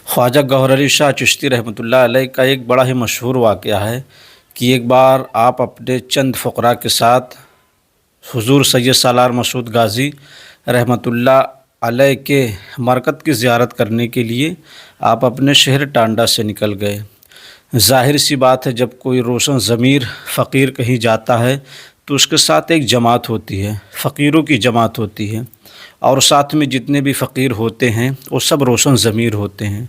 خواجہ گوہر علی شاہ چشتی رحمۃ اللہ علیہ کا ایک بڑا ہی مشہور واقعہ ہے کہ ایک بار آپ اپنے چند فقراء کے ساتھ حضور سید سالار مسعود غازی رحمۃ اللہ علیہ کے مرکز کی زیارت کرنے کے لیے آپ اپنے شہر ٹانڈا سے نکل گئے۔ ظاہر سی بات ہے، جب کوئی روشن ضمیر فقیر کہیں جاتا ہے تو اس کے ساتھ ایک جماعت ہوتی ہے، فقیروں کی جماعت ہوتی ہے، اور ساتھ میں جتنے بھی فقیر ہوتے ہیں وہ سب روشن ضمیر ہوتے ہیں۔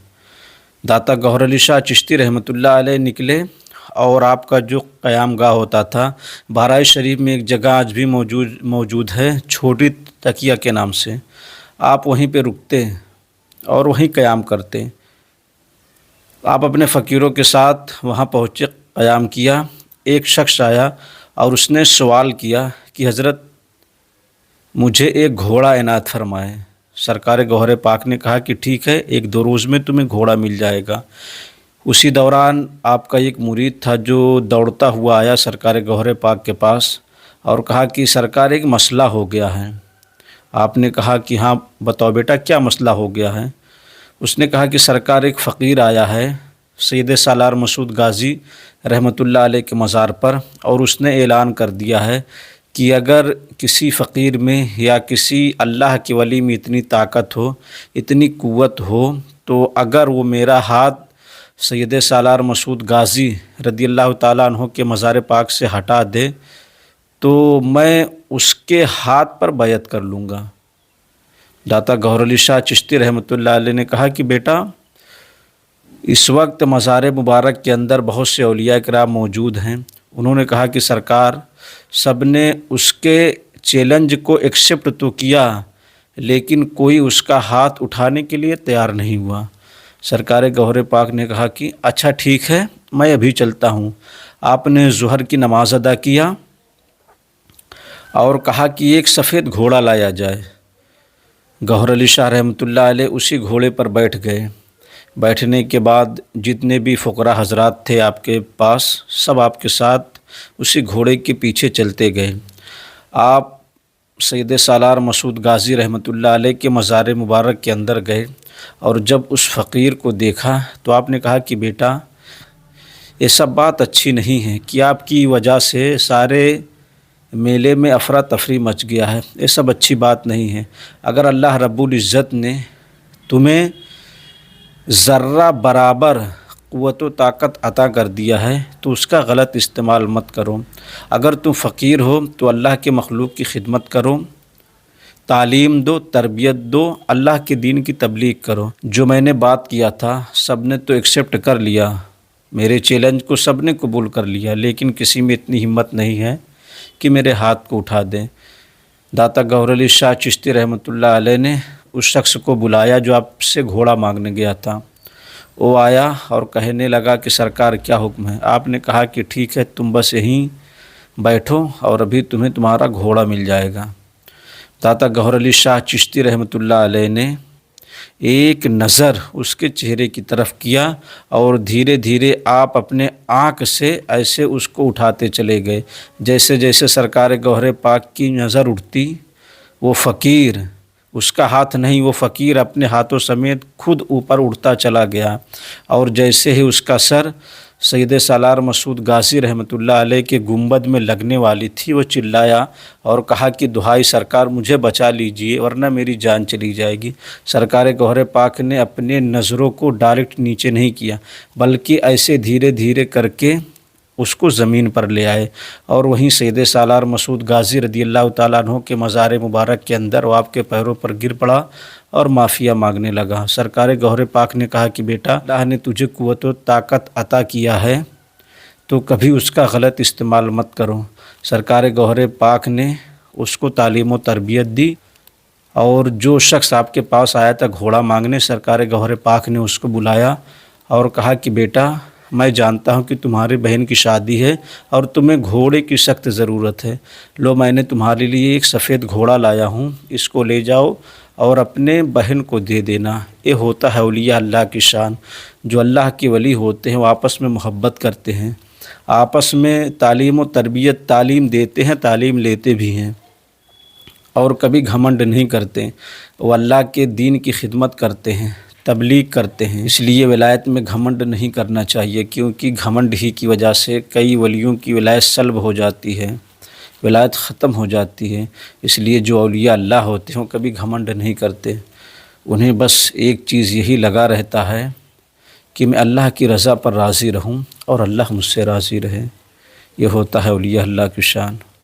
داتا گوہر علی شاہ چشتی رحمۃ اللہ علیہ نکلے اور آپ کا جو قیام گاہ ہوتا تھا بہرائے شریف میں ایک جگہ آج بھی موجود ہے چھوٹی تکیہ کے نام سے، آپ وہیں پہ رکتے اور وہیں قیام کرتے۔ آپ اپنے فقیروں کے ساتھ وہاں پہنچے، قیام کیا۔ ایک شخص آیا اور اس نے سوال کیا کہ حضرت مجھے ایک گھوڑا عنایت فرمائے۔ سرکار گوہر پاک نے کہا کہ ٹھیک ہے، 1-2 روز میں تمہیں گھوڑا مل جائے گا۔ اسی دوران آپ کا ایک مرید تھا جو دوڑتا ہوا آیا سرکار گوہر پاک کے پاس اور کہا کہ سرکار ایک مسئلہ ہو گیا ہے۔ آپ نے کہا کہ ہاں بتاؤ بیٹا کیا مسئلہ ہو گیا ہے؟ اس نے کہا کہ سرکار ایک فقیر آیا ہے سید سالار مسعود غازی رحمۃ اللہ علیہ کے مزار پر، اور اس نے اعلان کر دیا ہے کہ اگر کسی فقیر میں یا کسی اللہ کے ولی میں اتنی طاقت ہو، اتنی قوت ہو، تو اگر وہ میرا ہاتھ سید سالار مسعود غازی رضی اللہ تعالیٰ عنہ کے مزار پاک سے ہٹا دے تو میں اس کے ہاتھ پر بیعت کر لوں گا۔ داتا گوہر علی شاہ چشتی رحمۃ اللہ علیہ نے کہا کہ بیٹا اس وقت مزار مبارک کے اندر بہت سے اولیاء کرام موجود ہیں۔ انہوں نے کہا کہ سرکار سب نے اس کے چیلنج کو ایکسیپٹ تو کیا، لیکن کوئی اس کا ہاتھ اٹھانے کے لیے تیار نہیں ہوا۔ سرکار گوہر پاک نے کہا کہ اچھا ٹھیک ہے، میں ابھی چلتا ہوں۔ آپ نے ظہر کی نماز ادا کیا اور کہا کہ ایک سفید گھوڑا لایا جائے۔ گوہر علی شاہ رحمۃ اللہ علیہ اسی گھوڑے پر بیٹھ گئے۔ بیٹھنے کے بعد جتنے بھی فقراء حضرات تھے آپ کے پاس، سب آپ کے ساتھ اسی گھوڑے کے پیچھے چلتے گئے۔ آپ سید سالار مسعود غازی رحمۃ اللہ علیہ کے مزار مبارک کے اندر گئے اور جب اس فقیر کو دیکھا تو آپ نے کہا کہ بیٹا یہ سب بات اچھی نہیں ہے کہ آپ کی وجہ سے سارے میلے میں افراتفری مچ گیا ہے، یہ سب اچھی بات نہیں ہے۔ اگر اللہ رب العزت نے تمہیں ذرہ برابر قوت و طاقت عطا کر دیا ہے تو اس کا غلط استعمال مت کرو۔ اگر تم فقیر ہو تو اللہ کے مخلوق کی خدمت کرو، تعلیم دو، تربیت دو، اللہ کے دین کی تبلیغ کرو۔ جو میں نے بات کیا تھا سب نے تو ایکسیپٹ کر لیا، میرے چیلنج کو سب نے قبول کر لیا، لیکن کسی میں اتنی ہمت نہیں ہے کہ میرے ہاتھ کو اٹھا دیں۔ داتا گوہر علی شاہ چشتی رحمۃ اللہ علیہ نے اس شخص کو بلایا جو آپ سے گھوڑا مانگنے گیا تھا۔ وہ آیا اور کہنے لگا کہ سرکار کیا حکم ہے؟ آپ نے کہا کہ ٹھیک ہے، تم بس یہیں بیٹھو اور ابھی تمہیں تمہارا گھوڑا مل جائے گا۔ داتا گوہر علی شاہ چشتی رحمۃ اللہ علیہ نے ایک نظر اس کے چہرے کی طرف کیا اور دھیرے دھیرے آپ اپنے آنکھ سے ایسے اس کو اٹھاتے چلے گئے۔ جیسے جیسے سرکار گوہر پاک کی نظر اٹھتی، وہ فقیر، اس کا ہاتھ نہیں، وہ فقیر اپنے ہاتھوں سمیت خود اوپر اڑتا چلا گیا، اور جیسے ہی اس کا سر سید سالار مسعود غازی رحمۃ اللہ علیہ کے گنبد میں لگنے والی تھی، وہ چلایا اور کہا کہ دہائی سرکار مجھے بچا لیجئے ورنہ میری جان چلی جائے گی۔ سرکار گوہر پاک نے اپنے نظروں کو ڈائریکٹ نیچے نہیں کیا، بلکہ ایسے دھیرے دھیرے کر کے اس کو زمین پر لے آئے، اور وہیں سید سالار مسعود غازی رضی اللہ تعالیٰ عنہ کے مزار مبارک کے اندر وہ آپ کے پیروں پر گر پڑا اور معافیہ مانگنے لگا۔ سرکار گوہر پاک نے کہا کہ بیٹا اللہ نے تجھے قوت و طاقت عطا کیا ہے تو کبھی اس کا غلط استعمال مت کرو۔ سرکار گوہر پاک نے اس کو تعلیم و تربیت دی، اور جو شخص آپ کے پاس آیا تھا گھوڑا مانگنے، سرکار گوہر پاک نے اس کو بلایا اور کہا کہ بیٹا میں جانتا ہوں کہ تمہاری بہن کی شادی ہے اور تمہیں گھوڑے کی سخت ضرورت ہے، لو میں نے تمہارے لیے ایک سفید گھوڑا لایا ہوں، اس کو لے جاؤ اور اپنے بہن کو دے دینا۔ یہ ہوتا ہے اولیاء اللہ کی شان۔ جو اللہ کے ولی ہوتے ہیں وہ آپس میں محبت کرتے ہیں، آپس میں تعلیم و تربیت، تعلیم دیتے ہیں، تعلیم لیتے بھی ہیں، اور کبھی گھمنڈ نہیں کرتے، وہ اللہ کے دین کی خدمت کرتے ہیں۔ تبلیغ کرتے ہیں، اس لیے ولایت میں گھمنڈ نہیں کرنا چاہیے، کیونکہ گھمنڈ ہی کی وجہ سے کئی ولیوں کی ولایت سلب ہو جاتی ہے، ولایت ختم ہو جاتی ہے۔ اس لیے جو اولیاء اللہ ہوتے ہیں وہ کبھی گھمنڈ نہیں کرتے، انہیں بس ایک چیز یہی لگا رہتا ہے کہ میں اللہ کی رضا پر راضی رہوں اور اللہ مجھ سے راضی رہے۔ یہ ہوتا ہے اولیاء اللہ کی شان۔